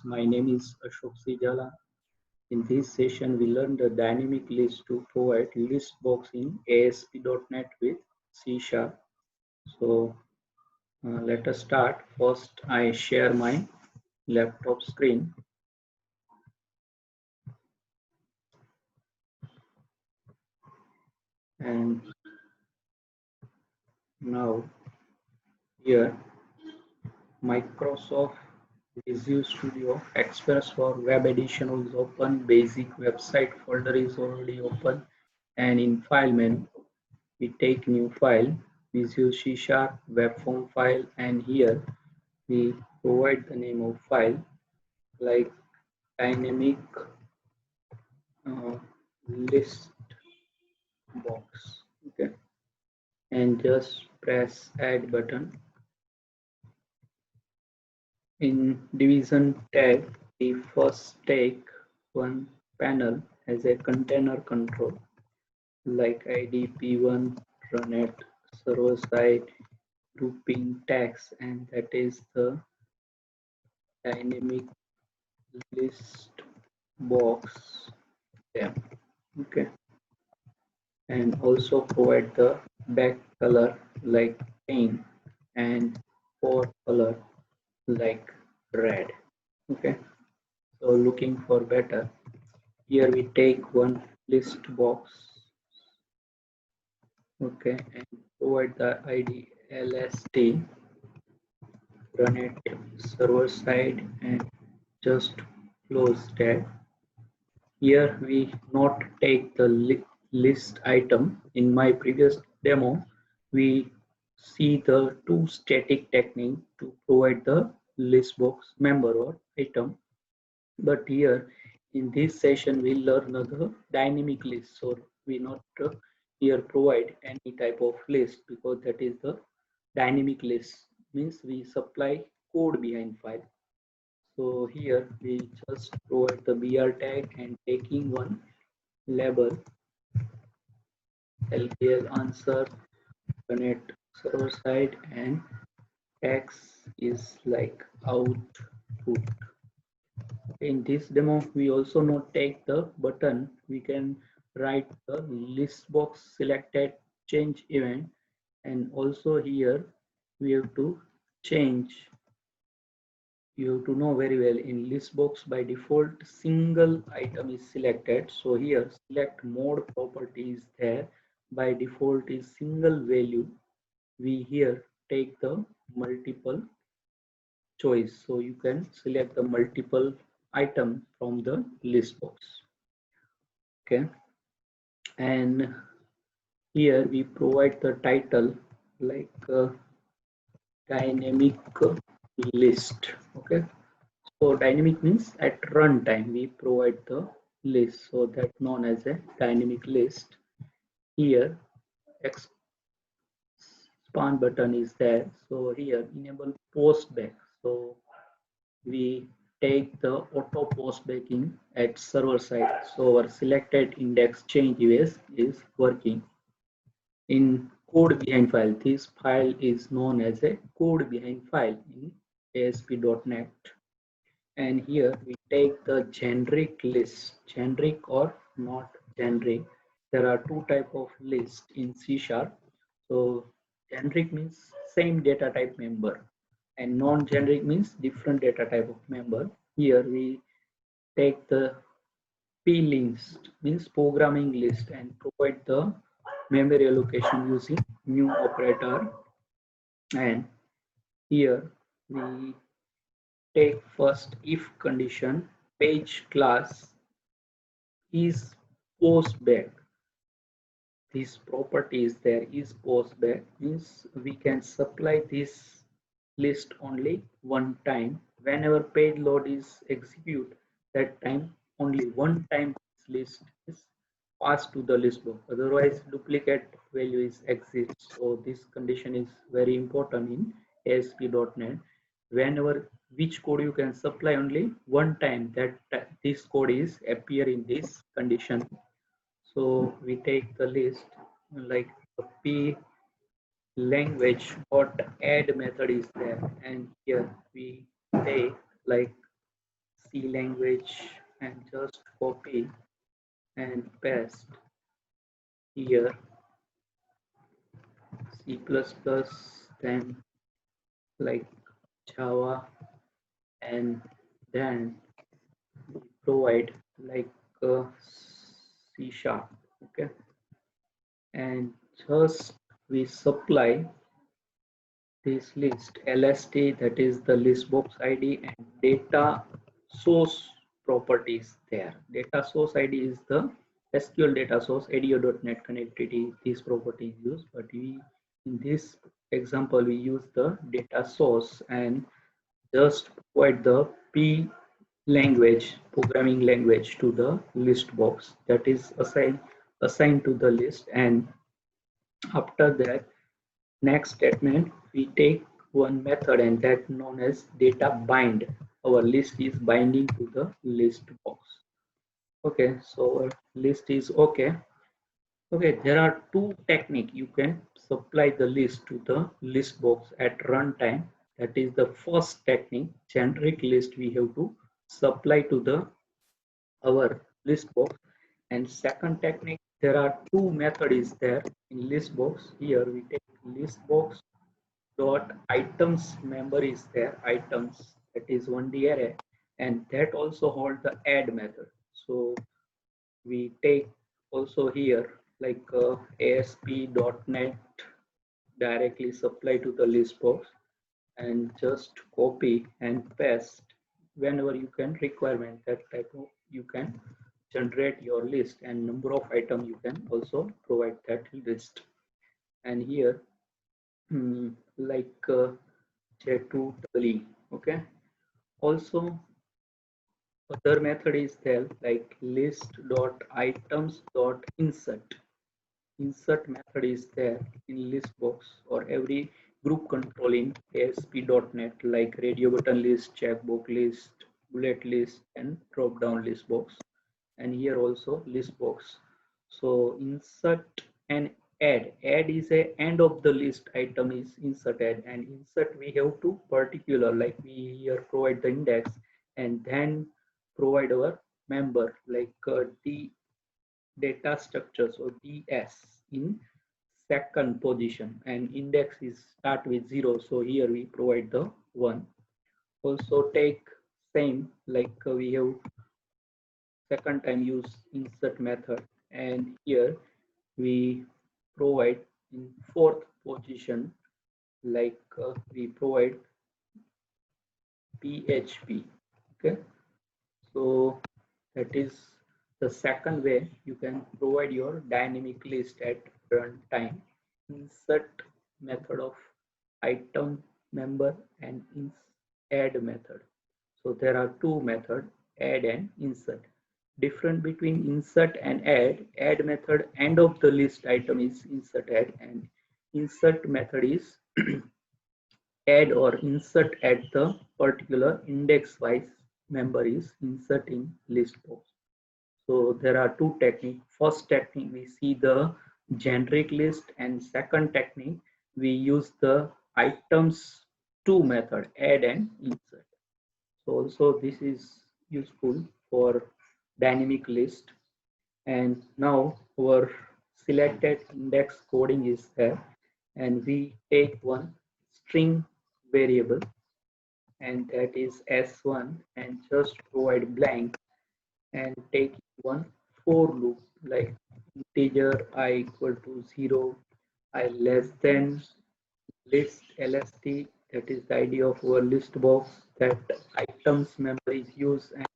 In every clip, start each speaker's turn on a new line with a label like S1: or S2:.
S1: My name is Ashok Sijala. In this session, we learn the dynamic list to provide list box in ASP.NET with C Sharp. So let us start. First, I share my laptop screen. And now here, Microsoft Visual Studio Express for Web Edition is open. Basic website folder is already open. And in file menu, we take new file, Visual C Sharp web form file, and here we provide the name of file like dynamic uh, list box. Okay, and just press add button. In division tag, we first take one panel as a container control like ID P1 run at server side grouping tags, and that is the dynamic list box there. Okay, and also provide the back color like pink and fore color like red. Okay, so looking for better, here we take one list box. Okay, and provide the id lst run it server side and just close that. Here we not take the list item. In my previous demo, we see the two static technique to provide the list box member or item. But here in this session, we learn the dynamic list. So we not here provide any type of list because that is the dynamic list means we supply code behind file. So here we just provide the br tag and taking one label lpl answer connect server side and text is like output. In this demo, we also not take the button. We can write the list box selected change event, and also here we have to change. You have to know very well in list box by default single item is selected. So here select mode property is there. By default is single value. We here take the multiple choice, so you can select the multiple item from the list box. Okay, and here we provide the title like dynamic list. Okay, so dynamic means at runtime we provide the list, so that known as a dynamic list. Here expand button is there, so here enable post back. So we take the auto post backing at server side, so our selected index change is working. In code behind file, this file is known as a code behind file in ASP.NET. And here we take the generic list, generic or not generic. There are two type of list in C Sharp. So generic means same data type member, and non-generic means different data type of member. Here we take the p list means programming list and provide the memory allocation using new operator. And here we take first if condition page class is post back. This property is there is post back means we can supply this list only one time. Whenever page load is execute, that time only one time this list is passed to the list book. Otherwise, duplicate value is exists. So this condition is very important in ASP.NET. Whenever which code you can supply only one time, that this code is appear in this condition. So we take the list like p language dot add method is there, and here we take like C language and just copy and paste here C++, then like Java, and then we provide like C sharp. Okay, and just we supply this list LST, that is the list box ID, and data source properties there. Data source ID is the SQL data source, ADO.NET connectivity, this property is used, but we in this example we use the data source and just provide the P language, programming language, to the list box that is assigned to the list. And after that, next statement, we take one method and that known as data bind. Our list is binding to the list box. Okay, so our list is okay. Okay, there are two techniques you can supply the list to the list box at runtime. That is the first technique, generic list we have to supply to the our list box. And second technique, there are two methods there in list box. Here we take list box dot items member is there, items, that is 1D array, and that also hold the add method. So we take also here like ASP.NET directly supply to the list box and just copy and paste whenever you can requirement that type of, you can generate your list, and number of items you can also provide that list. And here like J2 okay. Also other method is there like list.items.insert. Insert method is there in list box or every group control in ASP.NET like radio button list, checkbox list, bullet list, and drop down list box. And here also list box. So insert and add. Add is a end of the list item is inserted, and insert we have to particular like we here provide the index and then provide our member like D data structures or DS in second position, and index is start with 0, so here we provide the 1. Also take same like we have second time use insert method, and here we provide in fourth position like we provide PHP. Okay, so that is the second way you can provide your dynamic list at runtime. Insert method of item member and add method. So there are two methods, add and insert. Difference between insert and add method end of the list item is inserted, and insert method is add or insert at the particular index wise member is insert in list box. So there are two techniques. First technique we see the generic list, and second technique we use the items to method add and insert. So also this is useful for dynamic list. And now our selected index coding is there, and we take one string variable and that is s1 and just provide blank and take one for loop like integer I equal to 0, I less than list lst, that is the idea of our list box, that items member is used, and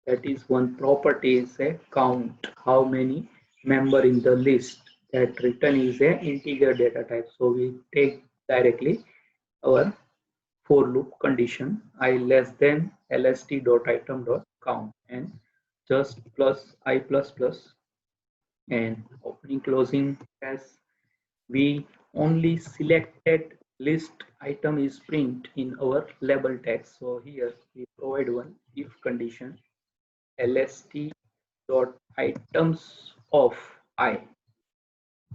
S1: that is one property is a count, how many member in the list, that return is a integer data type. So we take directly our for loop condition I less than lst dot item dot count and just plus I plus plus, and opening closing as we only selected list item is print in our label text. So here we provide one if condition lst dot items of I.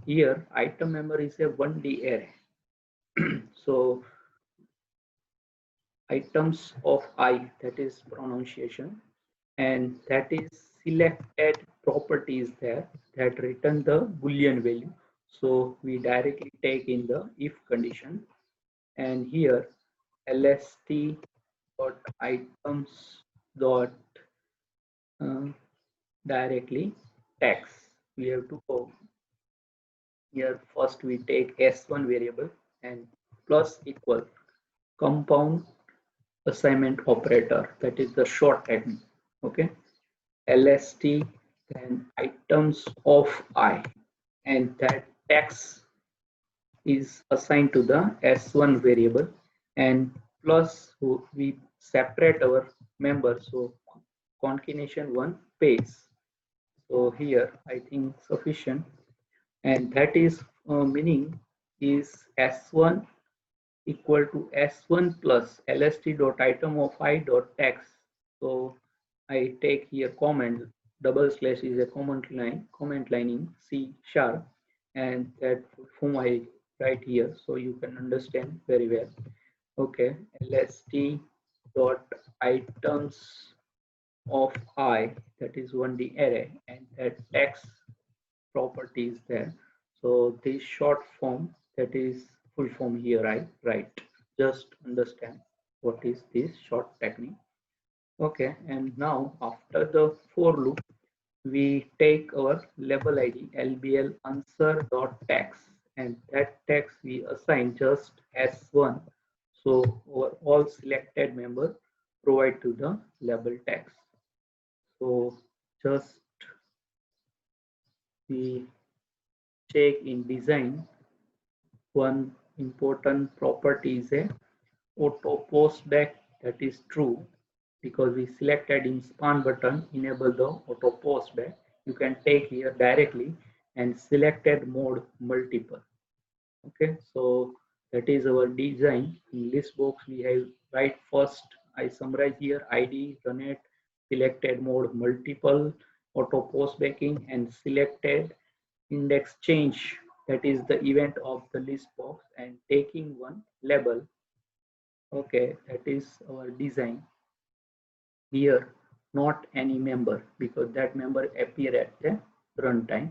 S1: Here item member is a 1D array. So items of I, that is pronunciation, and that is selected properties there that return the Boolean value. So we directly take in the if condition, and here lst dot items dot uh, directly tax. We have to go here. First we take s1 variable and plus equal compound assignment operator, that is the short technique. Okay, lst then items of I, and that tax is assigned to the s1 variable, and plus we separate our member, so concatenation one page. So here I think sufficient, and that is meaning is s1 equal to s1 plus lst dot item of I dot tax. So I take here comment, double slash is a comment line in C sharp, and that form I write here so you can understand very well. Okay, lst dot items of I, that is 1D array, and that tax property is there. So this short form, that is full form here I write. Just understand what is this short technique. Okay, and now after the for loop, we take our label ID lbl answer dot tax, and that tax we assign just s1. So our all selected member provide to the label tax. So just we check in design, one important property is a auto post back, that is true because we selected in span button enable the auto post back. You can take here directly and selected mode multiple. Okay, so that is our design. In list box we have right first I summarize here id runit selected mode multiple auto post backing and selected index change, that is the event of the list box, and taking one label. Okay, that is our design here, not any member because that member appear at the runtime.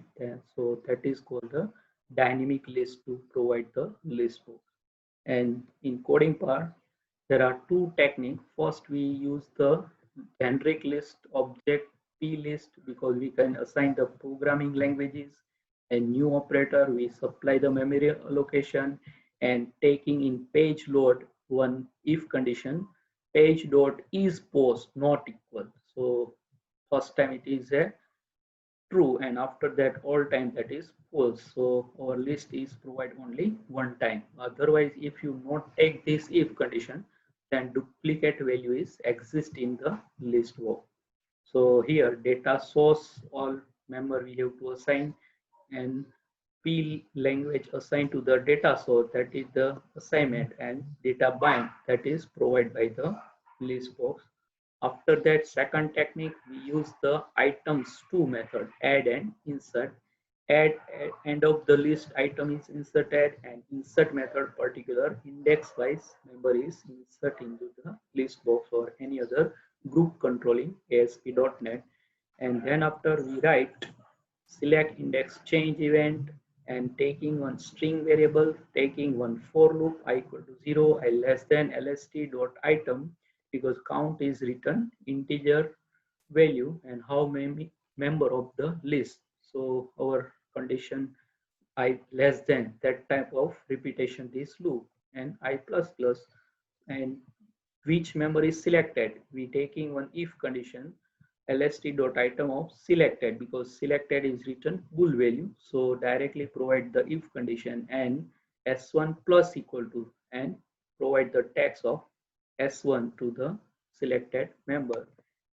S1: So that is called the dynamic list to provide the list box. And in coding part, there are two techniques. First, we use the generic list object plist because we can assign the programming languages. A new operator, we supply the memory allocation, and taking in page load one if condition, page dot is post not equal. So first time it is a true, and after that all time that is false. So our list is provide only one time. Otherwise, if you not take this if condition, then duplicate value is exist in the list box. So here data source all member we have to assign, and p language assigned to the data source, that is the assignment, and data bind, that is provided by the list box. After that, second technique, we use the items to method, add and insert. Add at end of the list item is inserted, and insert method particular index wise member is insert into the list box or any other group controlling ASP.NET. And then after we write select index change event, and taking one string variable, taking one for loop I equal to 0, I less than lst dot item, because count is written integer value and how many member of the list. So our condition I less than that type of repetition this loop, and I plus plus, and which member is selected, we taking one if condition lst dot item of selected, because selected is written bool value, so directly provide the if condition and s1 plus equal to, and provide the text of s1 to the selected member,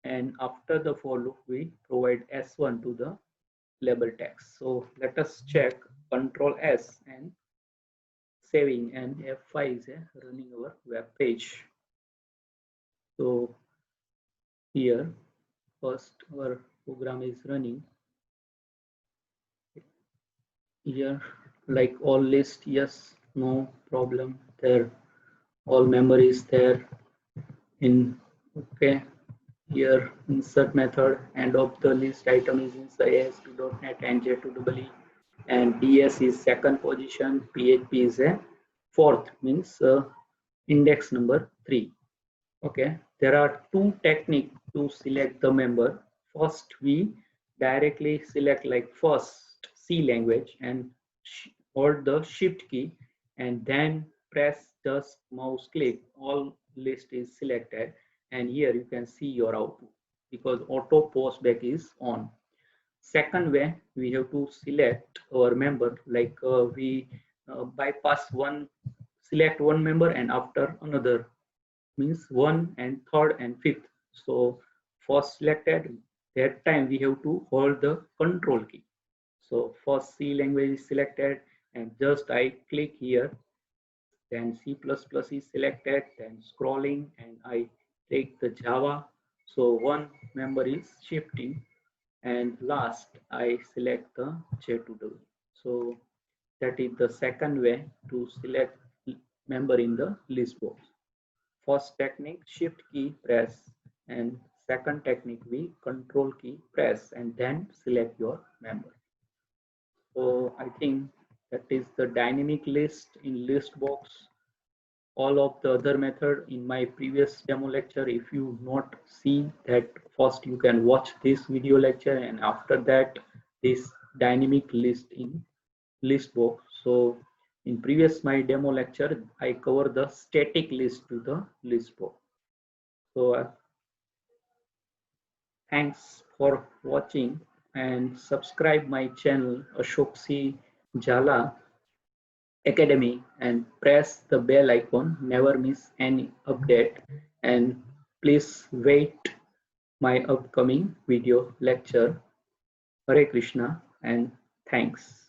S1: and after the for loop we provide s1 to the label text. So let us check control s and saving, and F5 is running our web page. So here first our program is running here, like all list, yes, no problem there, all memory is there, in okay here insert method, end of the list item is inside ASP.NET and J2EE, and DS is second position, PHP is a fourth, means index number 3. Okay, there are two techniques to select the member. First, we directly select like first C language and hold the shift key and then press just mouse click. All list is selected and here you can see your output because auto postback is on. Second way, we have to select our member like we bypass one, select one member and after another, means one and third and fifth. So first selected, that time we have to hold the control key. So first C language is selected and just I click here, then C++ is selected, then scrolling and I take the Java. So one member is shifting and last I select the J2EE. So that is the second way to select member in the list box. First technique, shift key press, and second technique, we control key press and then select your member. So I think that is the dynamic list in list box. All of the other method in my previous demo lecture, if you not see that, first you can watch this video lecture and after that this dynamic list in list box. So in previous my demo lecture, I cover the static list to the list box. So thanks for watching and subscribe my channel Ashok C. Jhala Academy and press the bell icon, never miss any update, and please wait my upcoming video lecture. Hare Krishna and thanks.